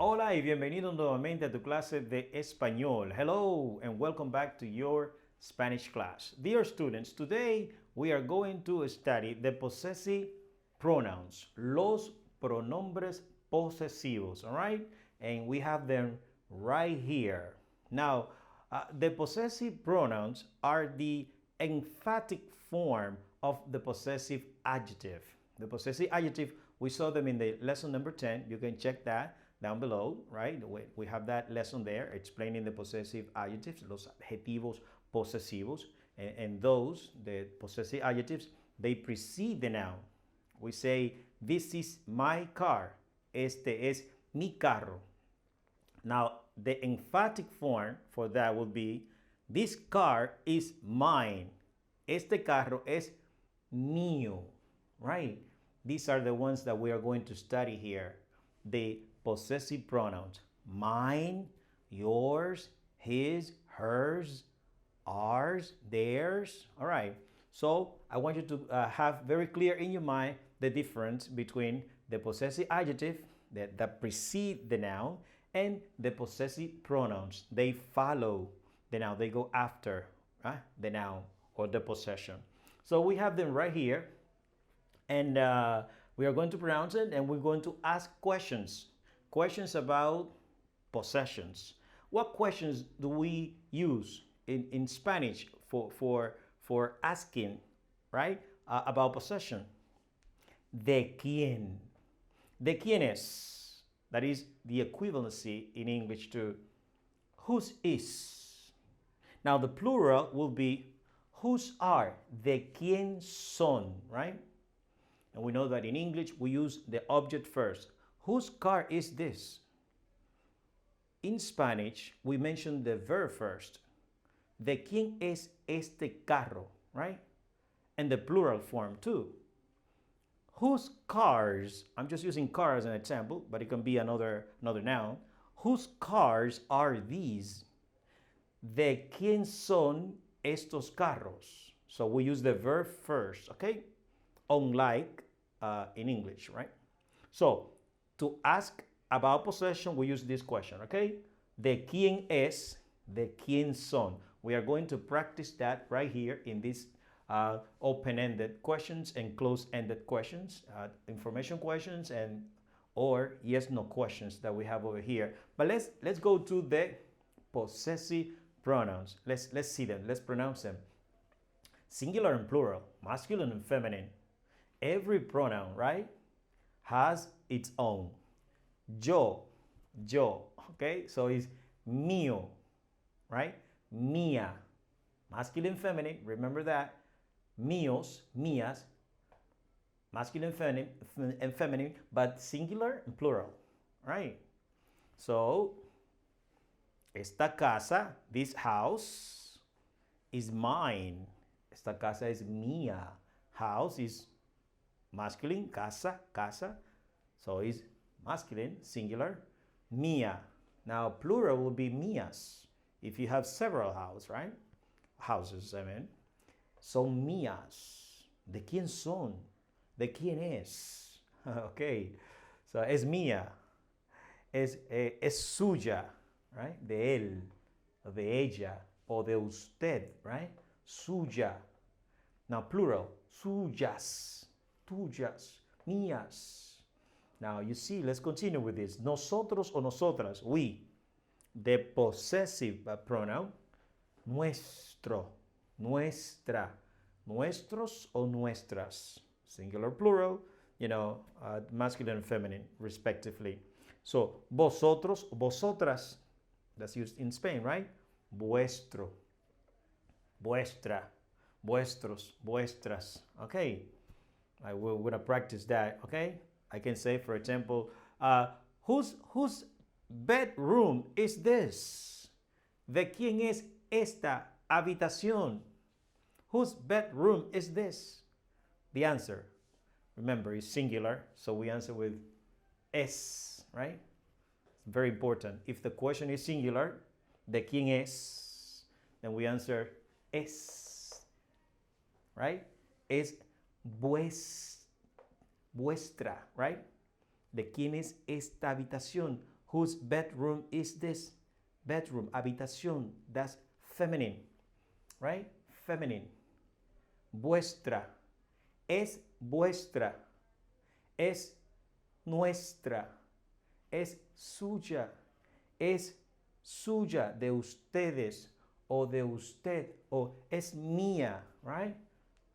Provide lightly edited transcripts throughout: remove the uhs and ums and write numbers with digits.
Hola y bienvenido nuevamente a tu clase de español. Hello and welcome back to your Spanish class. Dear students, today we are going to study the possessive pronouns, los pronombres posesivos, all right? And we have them right here. Now, the possessive pronouns are the emphatic form of the possessive adjective. The possessive adjective, we saw them in the lesson number 10. You can check that down below, right? We have that lesson there explaining the possessive adjectives, los adjetivos posesivos, and those, the possessive adjectives, they precede the noun. We say, this is my car. Este es mi carro. Now, the emphatic form for that will be, this car is mine. Este carro es mío, right? These are the ones that we are going to study here. The possessive pronouns, mine, yours, his, hers, ours, theirs. All right. So I want you to have very clear in your mind the difference between the possessive adjective that precede the noun and the possessive pronouns. They follow the noun. They go after the noun or the possession. So we have them right here. And we are going to pronounce it and we're going to ask questions. Questions about possessions. What questions do we use in Spanish for asking, right, about possession? ¿De quién? ¿De quién es? That is the equivalency in English to whose is. Now the plural will be whose are, de quién son, right? And we know that in English we use the object first. Whose car is this? In Spanish, we mention the verb first. ¿De quién es este carro? Right? And the plural form too. Whose cars, I'm just using car as an example, but it can be another noun. Whose cars are these? ¿De quién son estos carros? So we use the verb first, okay? Unlike in English, right? So, to ask about possession, we use this question, okay? ¿De quién es? ¿De quién son? We are going to practice that right here in these open-ended questions and closed-ended questions, information questions and or yes/no questions that we have over here. But let's go to the possessive pronouns. Let's see them. Let's pronounce them. Singular and plural, masculine and feminine. Every pronoun, right, has its own. Yo, okay? So it's mío, right? Mía, masculine, feminine, remember that. Míos, mías, masculine, feminine, but singular and plural, right? So, esta casa, this house, is mine. Esta casa es mía. House is masculine, casa. So it's masculine, singular. Mía. Now plural will be mías. If you have several houses, right? Houses, I mean. So mías. ¿De quién son? ¿De quién es? Okay. So es mía. Es suya, right? De él, de ella, o de usted, right? Suya. Now plural, suyas, tuyas, mías. Now you see, let's continue with this. Nosotros o nosotras, we. The possessive pronoun, nuestro, nuestra, nuestros o nuestras. Singular, plural, masculine and feminine, respectively. So, vosotros, vosotras, that's used in Spain, right? Vuestro, vuestra, vuestros, vuestras. Okay, we're going to practice that, okay? I can say, for example, whose bedroom is this? ¿De quién es esta habitación? Whose bedroom is this? The answer, remember, is singular, so we answer with es, right? It's very important. If the question is singular, ¿de quién es? Then we answer es, right? Es vuestra, right? ¿De quién es esta habitación? Whose bedroom is this? Bedroom, habitación, that's feminine, right? Feminine. Vuestra, es vuestra, es nuestra, es suya, de ustedes, o de usted, o es mía, right?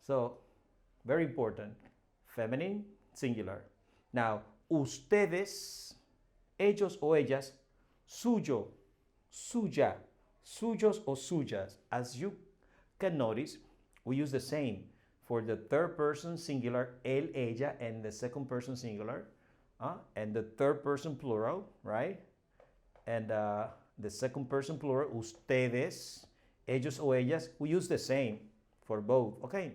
So, very important. Feminine, singular. Now, ustedes, ellos o ellas, suyo, suya, suyos o suyas. As you can notice, we use the same for the third person singular, él, ella, and the second person singular, and the third person plural, right? And the second person plural, ustedes, ellos o ellas, we use the same for both, okay?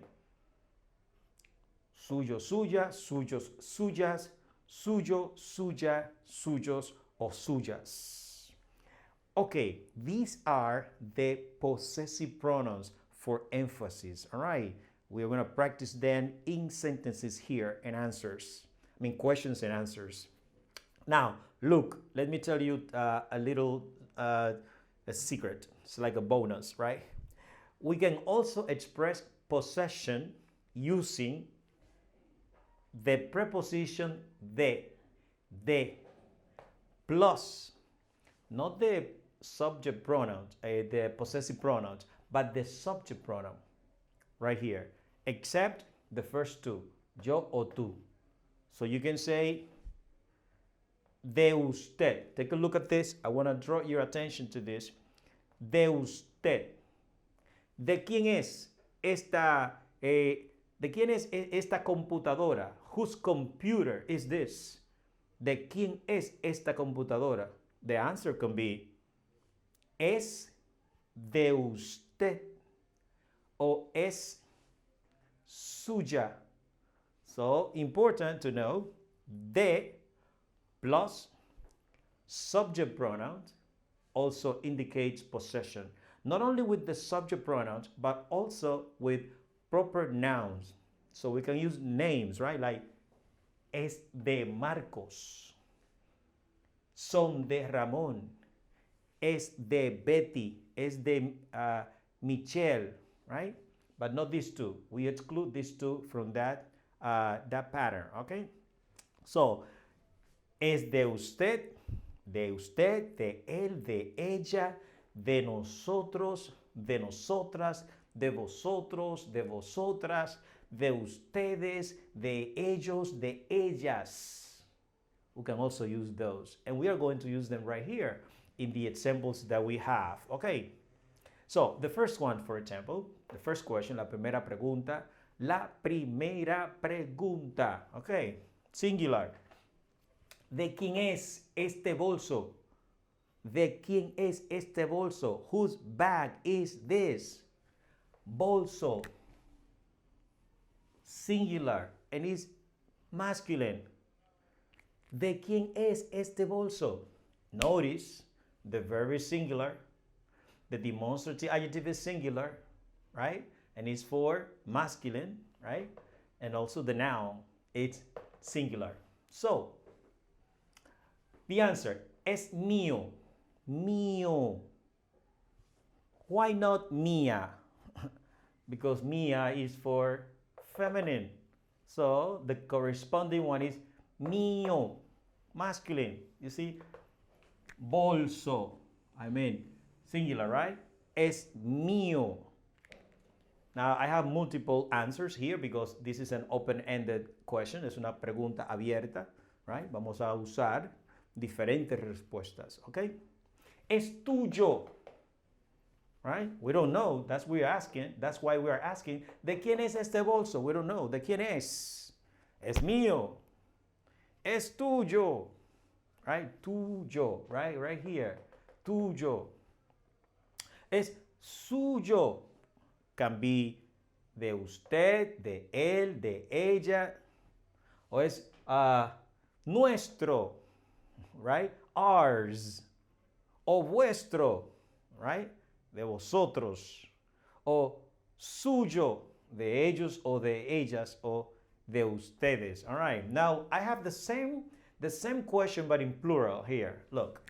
Suyo, suya, suyos, suyas, suyo, suya, suyos o suyas. Okay, these are the possessive pronouns for emphasis, all right? We are going to practice them in sentences here and answers. I mean, questions and answers. Now, look, let me tell you a little a secret. It's like a bonus, right? We can also express possession using the preposition de, plus, not the subject pronouns, the possessive pronouns, but the subject pronoun right here, except the first two, yo o tú. So you can say de usted. Take a look at this. I want to draw your attention to this. De usted. ¿De quién es esta, de quién es esta computadora? Whose computer is this? ¿De quién es esta computadora? The answer can be, es de usted o es suya. So, important to know, de plus subject pronouns also indicates possession. Not only with the subject pronouns, but also with proper nouns. So we can use names, right? Like, es de Marcos, son de Ramón, es de Betty, es de Michelle, right? But not these two. We exclude these two from that pattern, okay? So, es de usted, de él, de ella, de nosotros, de nosotras, de vosotros, de vosotras, de ustedes, de ellos, de ellas. We can also use those. And we are going to use them right here in the examples that we have. Okay. So, the first one, for example, the first question, la primera pregunta. La primera pregunta. Okay. Singular. ¿De quién es este bolso? ¿De quién es este bolso? Whose bag is this? Bolso. Singular. And is masculine. ¿De quién es este bolso? Notice the verb is singular. The demonstrative adjective is singular, right? And it's for masculine, right? And also the noun, it's singular. So, the answer es mío. Mío. Why not mía? Because mía is for feminine. So, the corresponding one is mío, masculine. You see? Bolso. I mean, singular, right? Es mío. Now, I have multiple answers here because this is an open-ended question. Es una pregunta abierta, right? Vamos a usar diferentes respuestas, okay? Es tuyo, right? We don't know. That's why we're asking. That's why we are asking. ¿De quién es este bolso? We don't know. ¿De quién es? Es mío. Es tuyo, right? Tuyo, right? Right here. Tuyo. Es suyo. Can be de usted, de él, de ella. O es nuestro, right? Ours. O vuestro, right? De vosotros. O suyo, de ellos o de ellas o de ustedes. All right. Now, I have the same The same question, but in plural here. Look.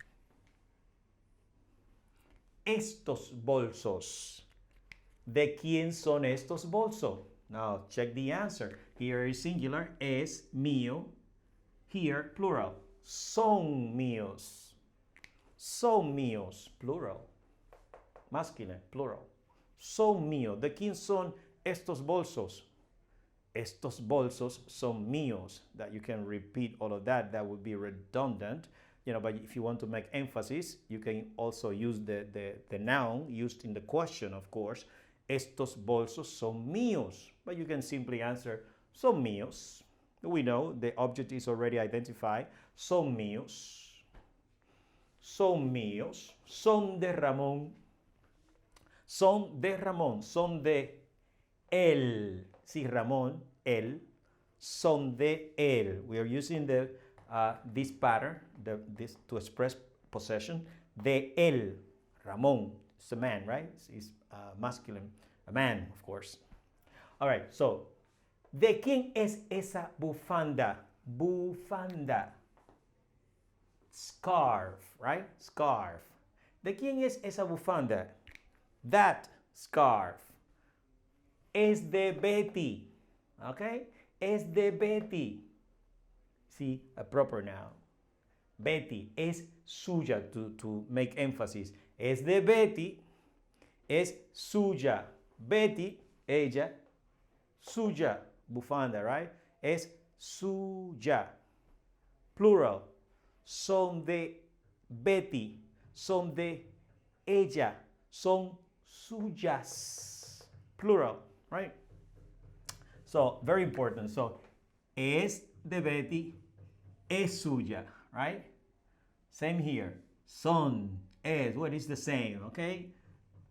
Estos bolsos. ¿De quién son estos bolsos? Now, check the answer. Here is singular, es mío. Here, plural. Son míos. Son míos, plural. Masculine, plural. Son míos. ¿De quién son estos bolsos? Estos bolsos son míos. That you can repeat all of that. That would be redundant. But if you want to make emphasis, you can also use the noun used in the question, of course. Estos bolsos son míos. But you can simply answer, son míos. We know the object is already identified. Son míos. Son míos. Son de Ramón. Son de Ramón. Son de él. Sí, Ramón, él. Son de él. We are using this pattern this to express possession. De él. Ramón. It's a man, right? It's masculine. A man, of course. All right, so, ¿de quién es esa bufanda? Bufanda. Scarf, right? Scarf. ¿De quién es esa bufanda? That scarf. Es de Betty. Okay? Es de Betty. See, a proper noun. Betty es suya, to make emphasis. Es de Betty. Es suya. Betty, ella. Suya, bufanda, right? Es suya. Plural. Son de Betty. Son de ella. Son suyas. Plural, right? So, very important. So, es de Betty, es suya, right? Same here. Son, es, what is the same, okay?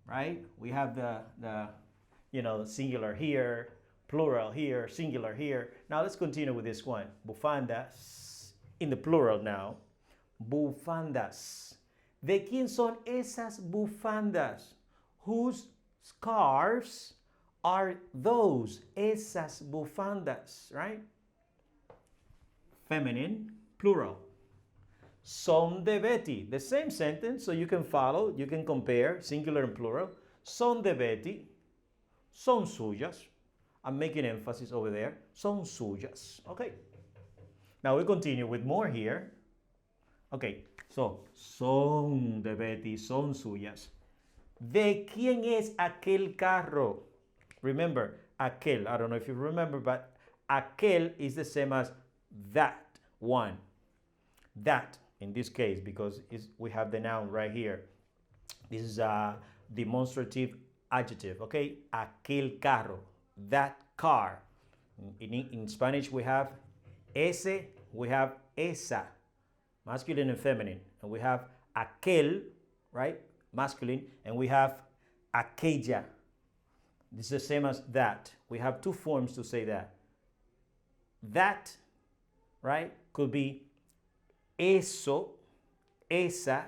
Right? We have the singular here, plural here, singular here. Now let's continue with this one. Bufandas, in the plural now. Bufandas. ¿De quién son esas bufandas? Whose scarves are those? Esas bufandas, right? Feminine, plural. Son de Betty. The same sentence, so you can follow, you can compare, singular and plural. Son de Betty. Son suyas. I'm making emphasis over there. Son suyas. Okay. Now we continue with more here. Okay, so, son de Betty, son suyas. ¿De quién es aquel carro? Remember, aquel, I don't know if you remember, but aquel is the same as that one. That, in this case, because we have the noun right here. This is a demonstrative adjective, okay? Aquel carro, that car. In Spanish, we have ese, we have esa, masculine and feminine. And we have aquel, right, masculine, and we have aquella. This is the same as that. We have two forms to say that. That, right, could be eso, esa,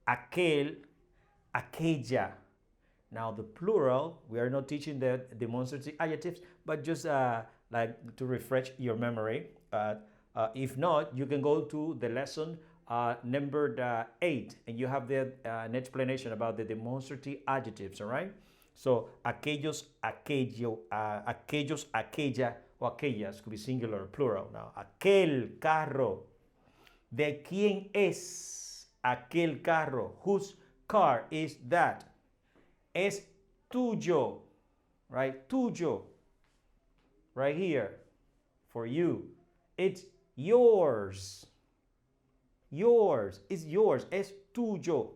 aquel, aquella. Now the plural, we are not teaching the demonstrative adjectives, but just like to refresh your memory. If not, you can go to the lesson number 8, and you have there an explanation about the demonstrative adjectives, all right? So, aquellos, aquello, aquellos, aquella, or aquellas could be singular or plural. Now, aquel carro. ¿De quién es aquel carro? Whose car is that? Es tuyo, right? Tuyo, right here, for you. It's yours. Yours, it's yours. Es tuyo,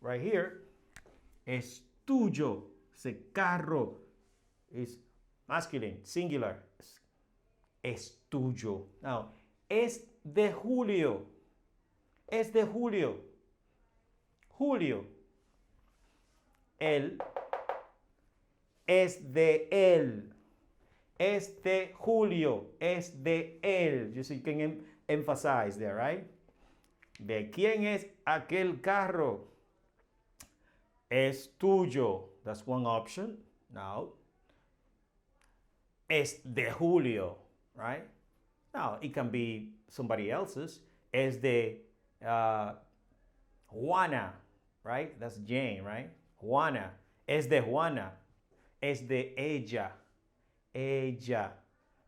right here. Es tuyo. Ese carro is masculine, singular. Es tuyo. Now, es de Julio. Es de Julio. Julio. Él. Es de él. Es de Julio. Es de él. You see, you can emphasize there, right? ¿De quién es aquel carro? Es tuyo. That's one option. Now, es de Julio, right? Now, it can be somebody else's. Es de uh, Juana, right? That's Jane, right? Juana. Es de Juana. Es de ella. Ella,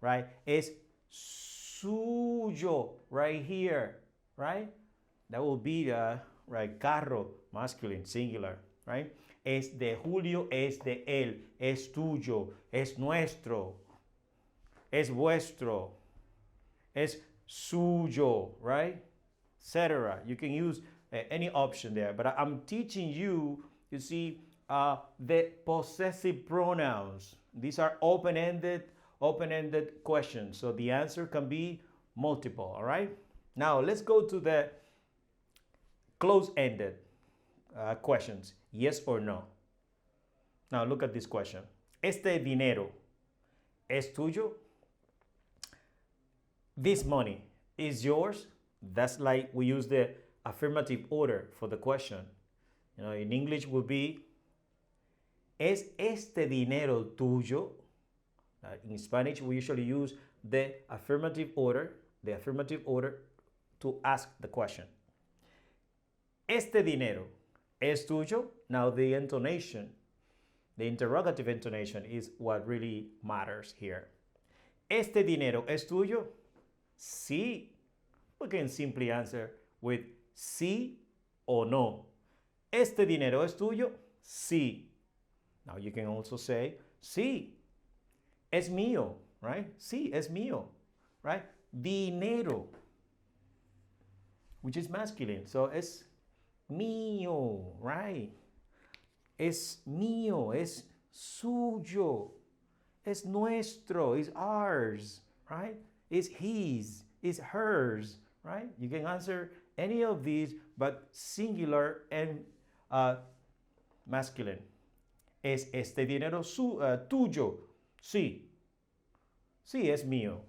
right? Es suyo, right here, right? That will be, right, carro, masculine, singular, right? Es de Julio, es de él, es tuyo, es nuestro, es vuestro, es suyo, right? Etc. You can use any option there, but I'm teaching you, you see, the possessive pronouns. These are open-ended questions, so the answer can be multiple, all right? Now, let's go to the close-ended questions, yes or no. Now, look at this question. Este dinero es tuyo? This money is yours? That's like we use the affirmative order for the question. You know, in English would be, ¿es este dinero tuyo? In Spanish, we usually use the affirmative order to ask the question. Este dinero es tuyo? Now the intonation, the interrogative intonation is what really matters here. Este dinero es tuyo? Sí. We can simply answer with sí o no. Este dinero es tuyo? Sí. Now you can also say, sí, es mío, right? Sí, es mío, right? Dinero, which is masculine. So es mío, right? Es mío, es suyo, es nuestro, is ours, right? Is his, is hers, right? You can answer any of these, but singular and masculine. ¿Es este dinero tuyo? Sí. Sí, es mío.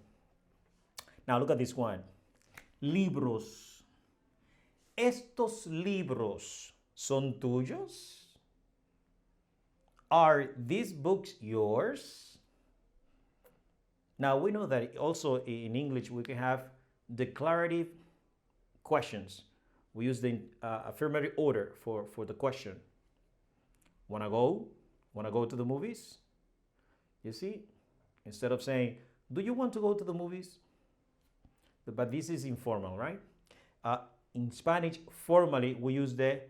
Now look at this one. Libros. ¿Estos libros son tuyos? Are these books yours? Now we know that also in English we can have declarative questions. We use the affirmative order for the question. Wanna go? Wanna go to the movies? You see? Instead of saying, do you want to go to the movies? But this is informal, right? In Spanish, formally, we use the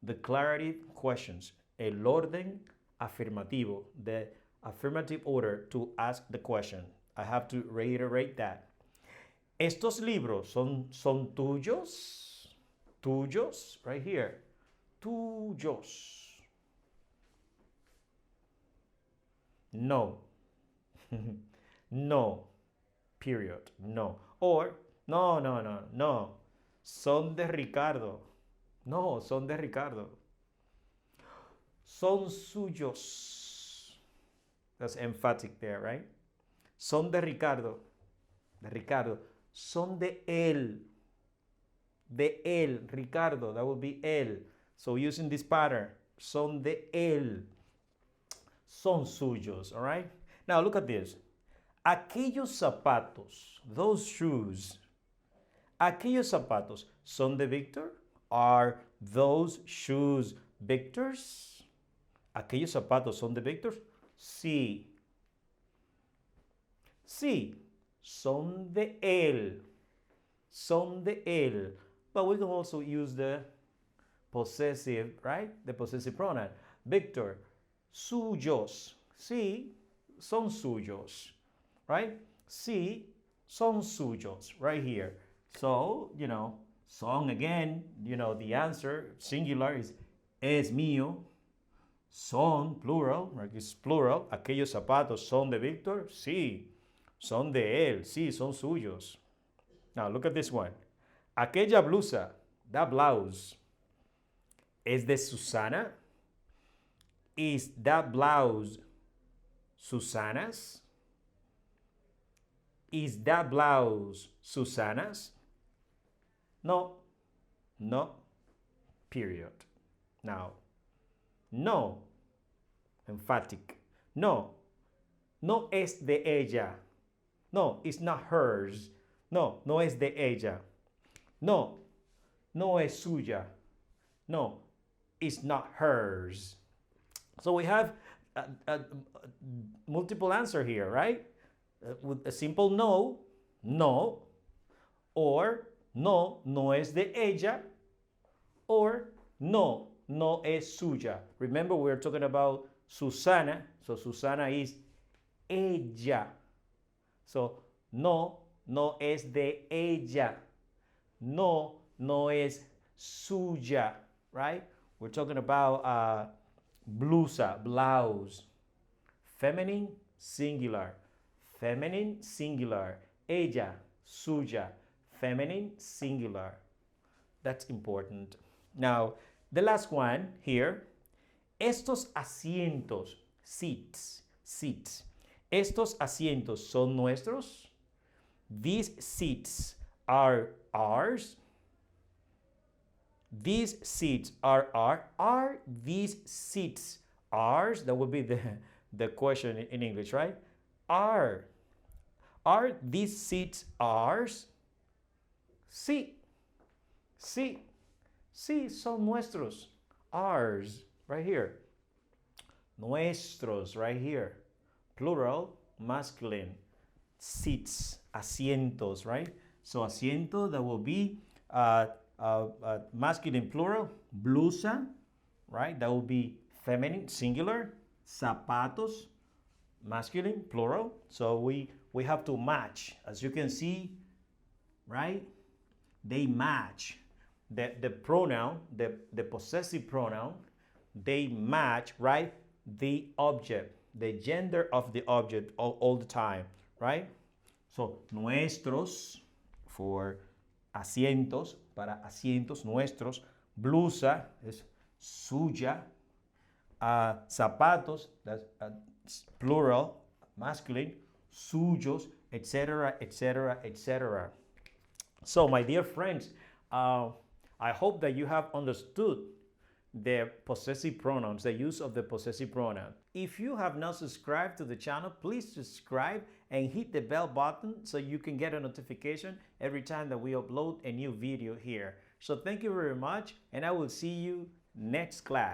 declarative questions. El orden afirmativo, the affirmative order to ask the question. I have to reiterate that. ¿Estos libros son tuyos? Tuyos, right here. Tuyos. No. No. Period. No. Or, no. Son de Ricardo. No, son de Ricardo. Son suyos. That's emphatic there, right? Son de Ricardo. De Ricardo. Son de él. De él. Ricardo. That would be él. So using this pattern. Son de él. Son suyos, all right? Now look at this. Aquellos zapatos, those shoes, aquellos zapatos, ¿son de Víctor? Are those shoes Victor's? ¿Aquellos zapatos son de Víctor? Sí. Sí, son de él. Son de él. But we can also use the possessive, right? The possessive pronoun. Víctor, suyos. Sí, son suyos. Right? Sí, son suyos. Right here. So, you know, son again, you know, the answer, singular, is es mío. Son, plural, right? It's plural. ¿Aquellos zapatos son de Víctor? Sí. Son de él. Sí, son suyos. Now, look at this one. Aquella blusa, that blouse, ¿es de Susana? Is that blouse Susana's? Is that blouse Susana's? No. No. Period. Now, no. Emphatic. No. No es de ella. No, it's not hers. No, no es de ella. No, no es suya. No, it's not hers. So we have a multiple answer here, right? With a simple no, no, or no, no es de ella, or no, no es suya. Remember, we're talking about Susana, so Susana is ella. So, no, no es de ella. No, no es suya, right? We're talking about blusa, blouse. Feminine, singular. Feminine, singular. Ella, suya. Feminine, singular. That's important. Now, the last one here. Estos asientos, seats, seats. Estos asientos son nuestros. These seats are ours. These seats are ours. Are these seats ours? That would be the question in English, right? Are these seats ours? Sí. Sí. Sí, son nuestros. Ours, right here. Nuestros, right here. Plural, masculine. Seats, asientos, right? So asiento, that will be masculine plural. Blusa, right? That will be feminine, singular. Zapatos, masculine, plural. So we have to match. As you can see, right? They match. The pronoun, the possessive pronoun, they match, right? The object, the gender of the object all the time, right? So, nuestros for asientos, para asientos, nuestros. Blusa es suya. Zapatos, that's plural, masculine. Suyos, etc., etc., etc. So, my dear friends, I hope that you have understood the possessive pronouns, the use of the possessive pronoun. If you have not subscribed to the channel, please subscribe and hit the bell button so you can get a notification every time that we upload a new video here. So thank you very much, and I will see you next class.